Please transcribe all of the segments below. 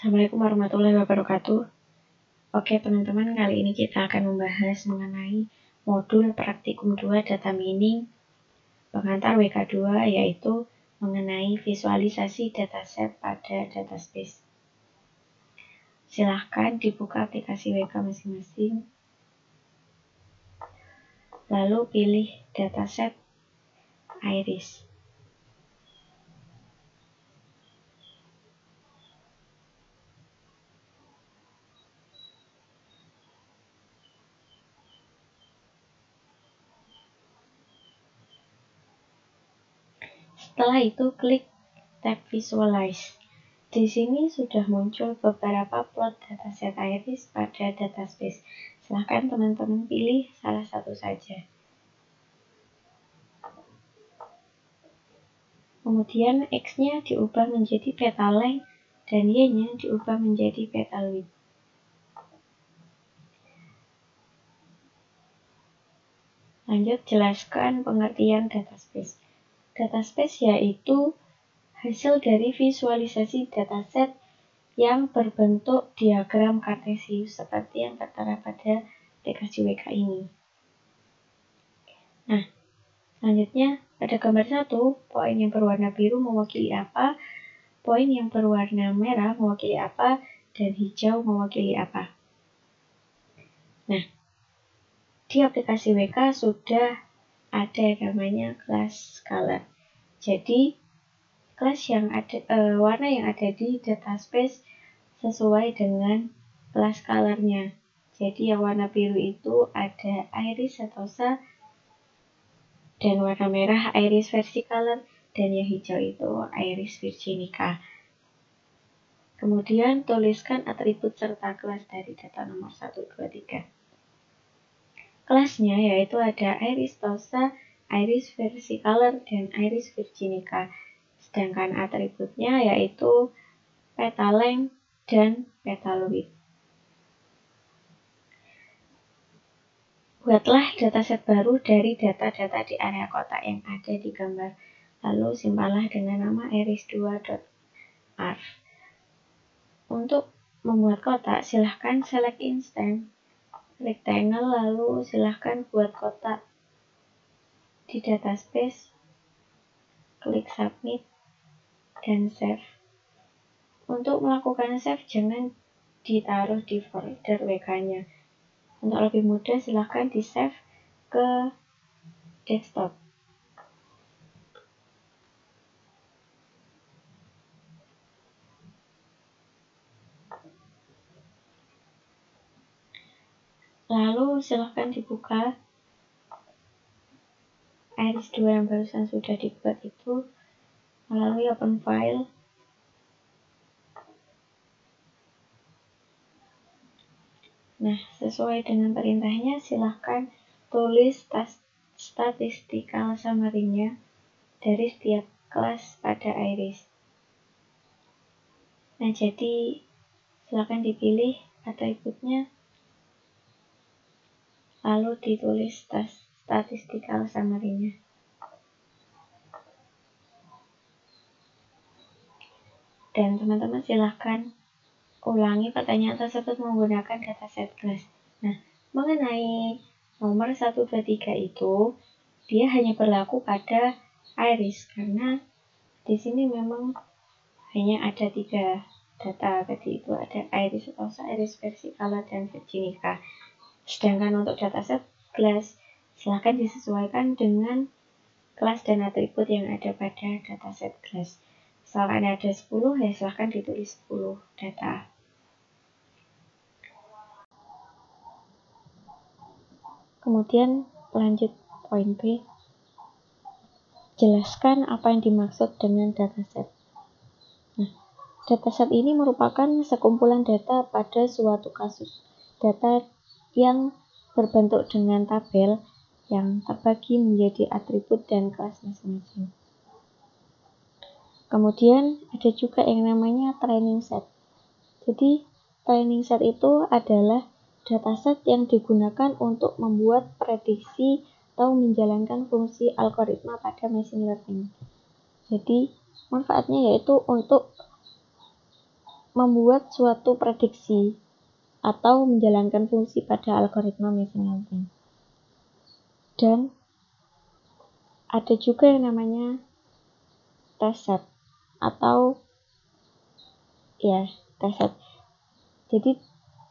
Assalamualaikum warahmatullahi wabarakatuh. Oke teman-teman, kali ini kita akan membahas mengenai modul praktikum 2 data mining pengantar WK2, yaitu mengenai visualisasi dataset pada dataspace. Silahkan dibuka aplikasi WK masing-masing, lalu pilih dataset Iris. Setelah itu klik tab Visualize. Di sini sudah muncul beberapa plot dataset Iris pada dataspace. Silahkan teman-teman pilih salah satu saja. Kemudian X-nya diubah menjadi peta length dan Y-nya diubah menjadi peta width. Lanjut, jelaskan pengertian dataspace. Dataspace yaitu hasil dari visualisasi dataset yang berbentuk diagram kartesius seperti yang tertera pada aplikasi WK ini. Nah, selanjutnya pada gambar 1, poin yang berwarna biru mewakili apa, poin yang berwarna merah mewakili apa, dan hijau mewakili apa. Nah, di aplikasi WK sudah ada yang namanya class color. Jadi, warna yang ada di dataspace sesuai dengan class color-nya. Jadi yang warna biru itu ada Iris setosa, dan warna merah Iris versicolor, dan yang hijau itu Iris virginica. Kemudian tuliskan atribut serta kelas dari data nomor 1, 2, 3. Kelasnya yaitu ada Iris setosa, Iris versicolor, dan Iris virginica. Sedangkan atributnya yaitu peta length dan peta width. Buatlah dataset baru dari data-data di area kotak yang ada di gambar, lalu simpanlah dengan nama iris2.arf. Untuk membuat kotak, silahkan select instance, rectangle, lalu silahkan buat kotak di dataspace, klik submit, dan save. Untuk melakukan save, jangan ditaruh di folder WK-nya. Untuk lebih mudah, silahkan di-save ke desktop. Lalu silahkan dibuka Iris 2 yang barusan sudah dibuat itu melalui open file. Nah, sesuai dengan perintahnya, silahkan tulis statistical summary-nya dari setiap kelas pada Iris. Nah, jadi silahkan dipilih atributnya, lalu ditulis statistical summary-nya. Dan teman-teman silahkan ulangi pertanyaan tersebut menggunakan dataset class. Nah, mengenai nomor 1, 2, 3 itu, dia hanya berlaku pada Iris, karena di sini memang hanya ada 3 data, tadi itu ada Iris setosa, Iris versicolor, dan virginica. Sedangkan untuk dataset class, silahkan disesuaikan dengan kelas dan atribut yang ada pada dataset class. Misalkan ada 10, ya silahkan ditulis 10 data. Kemudian lanjut poin B. Jelaskan apa yang dimaksud dengan dataset. Nah, dataset ini merupakan sekumpulan data pada suatu kasus. Data yang berbentuk dengan tabel yang terbagi menjadi atribut dan kelas masing-masing. Kemudian ada juga yang namanya training set. Jadi training set itu adalah dataset yang digunakan untuk membuat prediksi atau menjalankan fungsi algoritma pada machine learning. Jadi manfaatnya yaitu untuk membuat suatu prediksi atau menjalankan fungsi pada algoritma machine learning. Dan ada juga yang namanya test set atau test set. Jadi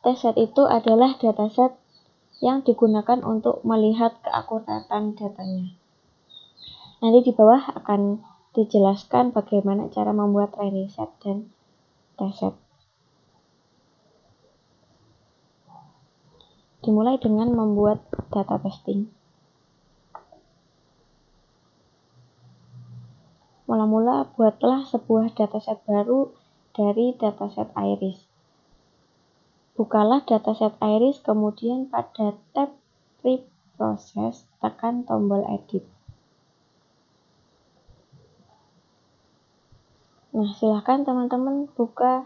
test set itu adalah dataset yang digunakan untuk melihat keakuratan datanya. Nanti di bawah akan dijelaskan bagaimana cara membuat training set dan test set. Dimulai dengan membuat data testing. Mula-mula buatlah sebuah dataset baru dari dataset iris. Bukalah dataset iris, kemudian pada tab Preprocess tekan tombol edit. Nah, silahkan teman-teman buka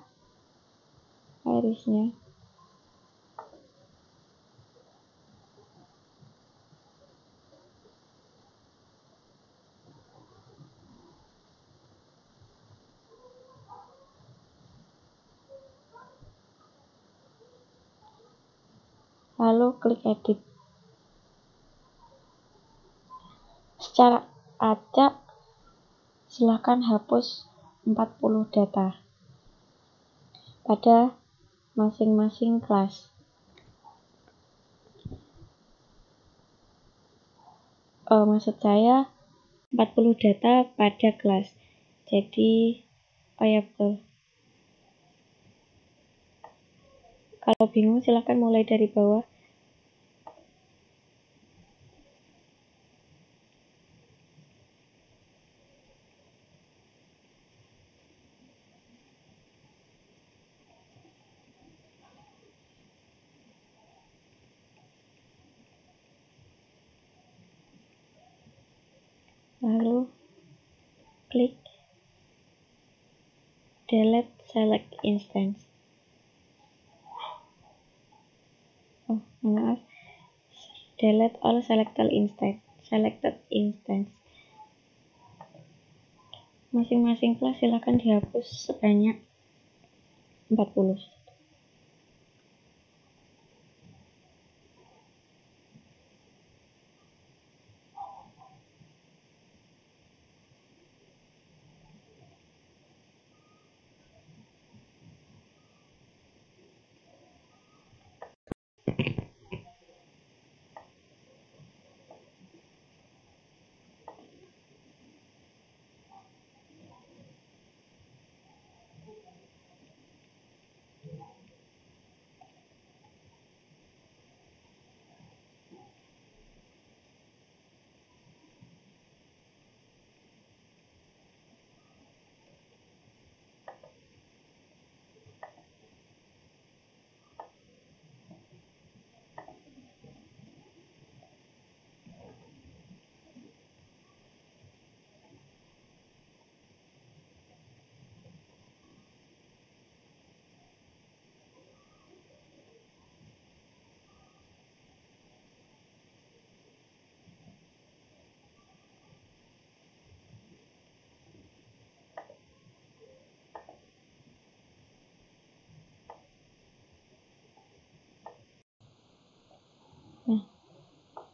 irisnya. Lalu klik edit. Secara acak, silakan hapus 40 data pada masing-masing kelas. Maksud saya 40 data pada kelas. Jadi, betul. Kalau bingung silakan mulai dari bawah. Lalu klik delete select instance. Delete all selected instance. Masing-masing kelas silakan dihapus sebanyak 40.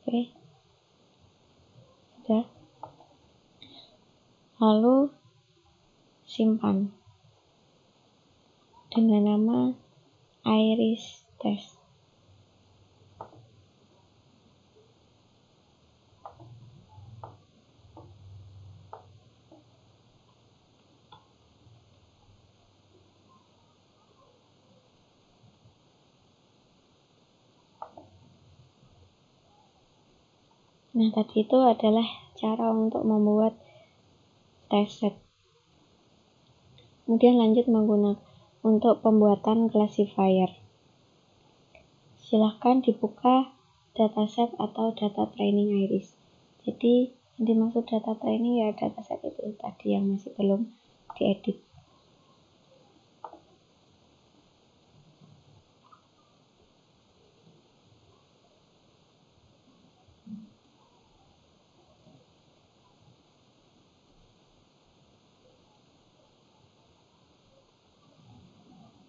Oke. Sudah. Lalu simpan dengan nama iris test. Nah, tadi itu adalah cara untuk membuat test set. Kemudian lanjut menggunakan untuk pembuatan classifier. Silahkan dibuka dataset atau data training iris. Jadi, yang dimaksud data training ya dataset itu tadi yang masih belum diedit.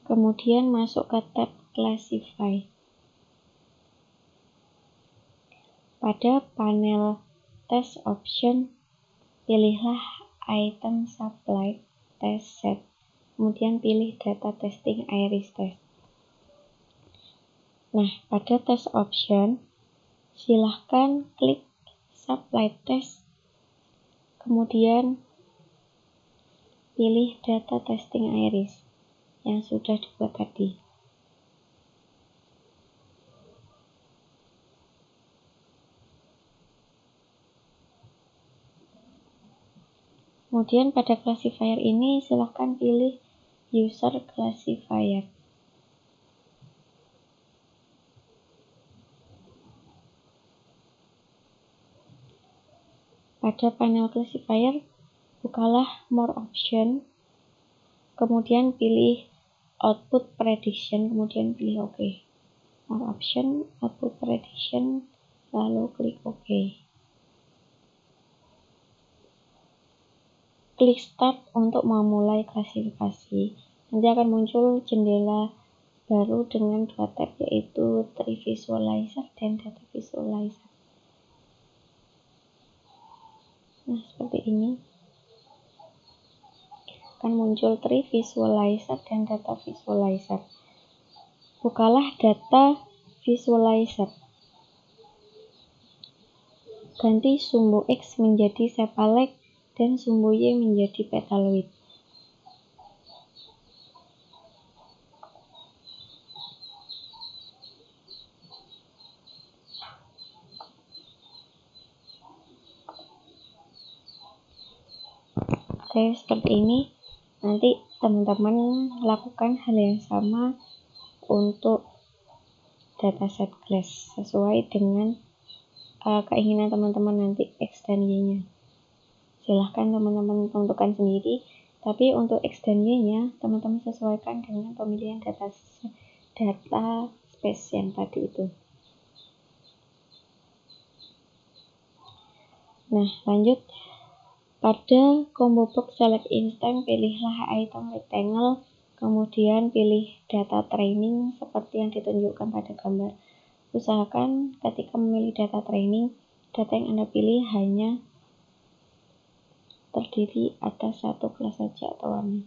Kemudian masuk ke tab Classify. Pada panel Test Option, pilihlah Item Supplied Test Set. Kemudian pilih Data Testing Iris Test. Nah, pada Test Option, silahkan klik Supplied Test. Kemudian pilih Data Testing Iris yang sudah dibuat tadi. Kemudian pada classifier ini silahkan pilih User Classifier. Pada panel classifier, bukalah More Option, kemudian pilih Output Prediction, kemudian pilih OK. More Option, Output Prediction, lalu klik OK. Klik Start untuk memulai klasifikasi. Nanti akan muncul jendela baru dengan dua tab, yaitu Tree Visualizer dan Data Visualizer. Nah, seperti ini. Akan muncul Tree Visualizer dan Data Visualizer. Bukalah Data Visualizer. Ganti sumbu X menjadi Cephalic dan sumbu Y menjadi Petaloid. Oke, seperti ini. Nanti teman-teman lakukan hal yang sama untuk dataset class sesuai dengan keinginan teman-teman nanti X dan Y-nya. Silahkan teman-teman tentukan sendiri, tapi untuk X dan Y-nya teman-teman sesuaikan dengan pemilihan data space yang tadi itu. Nah, lanjut. Pada combo box select instant, pilihlah item rectangle, kemudian pilih data training seperti yang ditunjukkan pada gambar. Usahakan ketika memilih data training, data yang Anda pilih hanya terdiri atas satu kelas saja atau warna.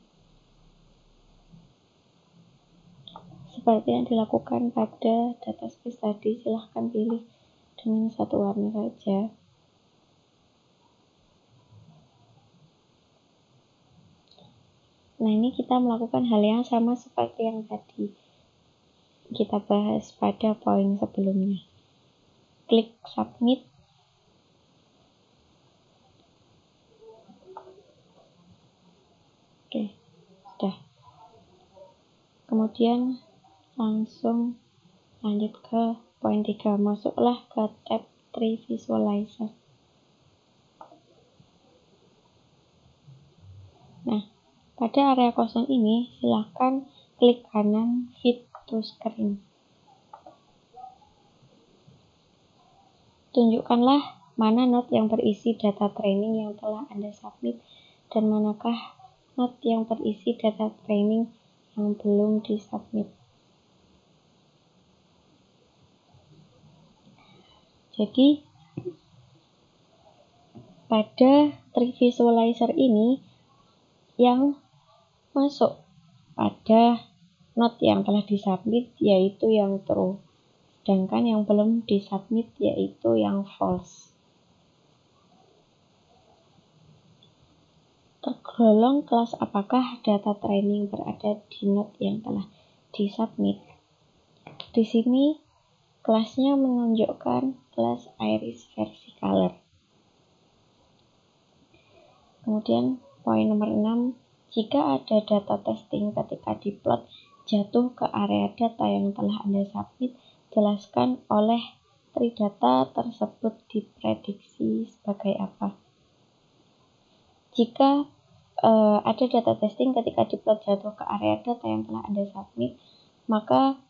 Seperti yang dilakukan pada data space tadi, silahkan pilih dengan satu warna saja. Nah, ini kita melakukan hal yang sama seperti yang tadi kita bahas pada poin sebelumnya. Klik Submit. Oke, sudah. Kemudian langsung lanjut ke poin 3. Masuklah ke tab Tree Visualizer. Nah, pada area kosong ini, silahkan klik kanan Fit to Screen. Tunjukkanlah mana not yang berisi data training yang telah Anda submit dan manakah not yang berisi data training yang belum disubmit. Jadi, pada Tree Visualizer ini, yang masuk pada not yang telah disubmit yaitu yang true, sedangkan yang belum disubmit yaitu yang false. Tergolong kelas apakah data training berada di not yang telah disubmit? Di sini kelasnya menunjukkan kelas Iris versi color. Kemudian poin nomor 6, jika ada data testing ketika diplot jatuh ke area data yang telah Anda submit, jelaskan oleh tree data tersebut diprediksi sebagai apa. Jika ada data testing ketika diplot jatuh ke area data yang telah Anda submit, maka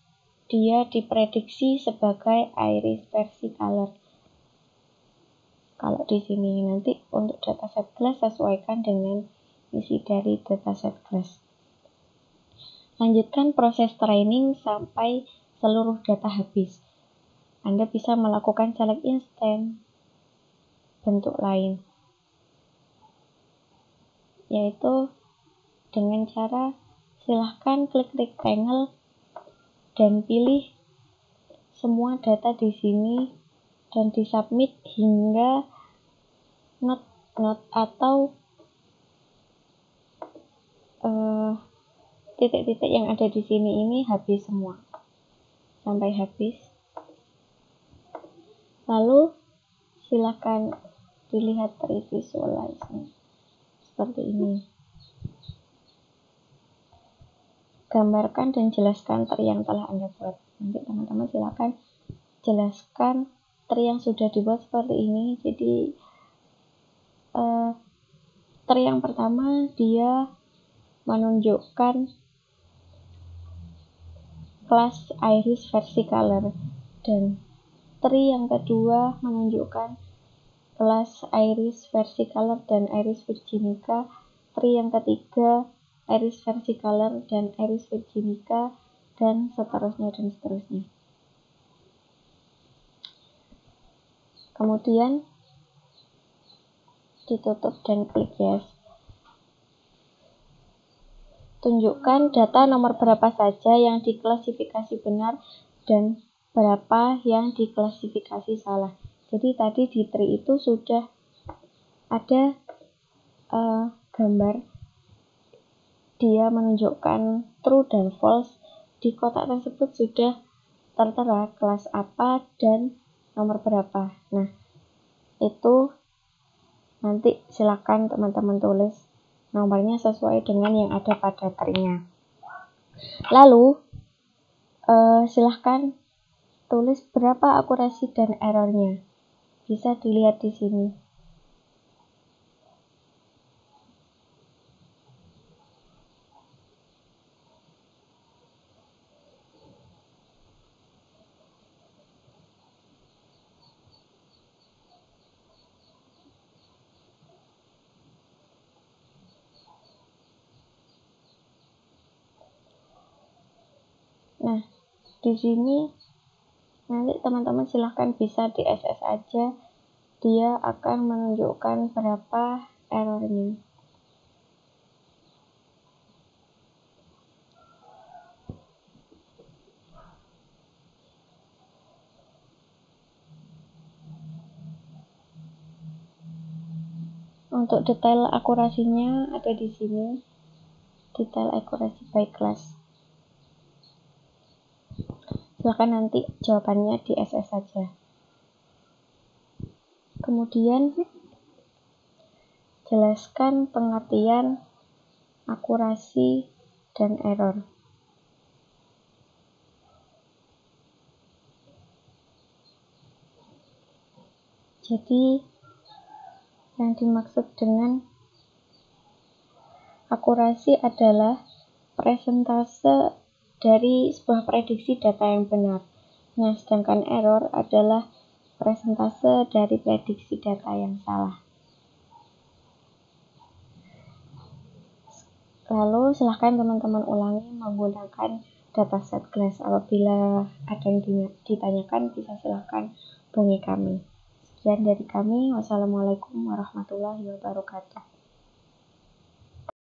dia diprediksi sebagai Iris versi color. Kalau di sini nanti untuk dataset class sesuaikan dengan isi dari dataset class. Lanjutkan proses training sampai seluruh data habis. Anda bisa melakukan select instance bentuk lain, yaitu dengan cara silahkan klik rectangle dan pilih semua data di sini dan disubmit hingga not atau titik-titik yang ada di sini ini habis semua sampai habis. Lalu silakan dilihat visualize seperti ini. Gambarkan dan jelaskan tree yang telah Anda buat. Nanti teman-teman silakan jelaskan tree yang sudah dibuat seperti ini. Jadi tree yang pertama dia menunjukkan kelas iris versi color, dan tree yang kedua menunjukkan kelas iris versi color dan iris virginica. Tree yang ketiga iris versi color dan iris virginica, dan seterusnya dan seterusnya. Kemudian ditutup dan klik yes. Tunjukkan data nomor berapa saja yang diklasifikasi benar dan berapa yang diklasifikasi salah. Jadi tadi di tree itu sudah ada gambar dia menunjukkan true dan false. Di kotak tersebut sudah tertera kelas apa dan nomor berapa. Nah, itu nanti silakan teman-teman tulis nomornya sesuai dengan yang ada pada tree-nya. Lalu silahkan tulis berapa akurasi dan errornya. Bisa dilihat di sini. Nah, di sini nanti teman-teman silahkan bisa di SS aja, dia akan menunjukkan berapa errornya. Untuk detail akurasinya ada di sini, detail akurasi by class. Silahkan nanti jawabannya di SS saja. Kemudian jelaskan pengertian akurasi dan error. Jadi yang dimaksud dengan akurasi adalah persentase dari sebuah prediksi data yang benar. Nah, sedangkan error adalah persentase dari prediksi data yang salah. Lalu silahkan teman-teman ulangi menggunakan dataset class. Apabila ada yang ditanyakan, bisa silahkan hubungi kami. Sekian dari kami. Wassalamualaikum warahmatullahi wabarakatuh.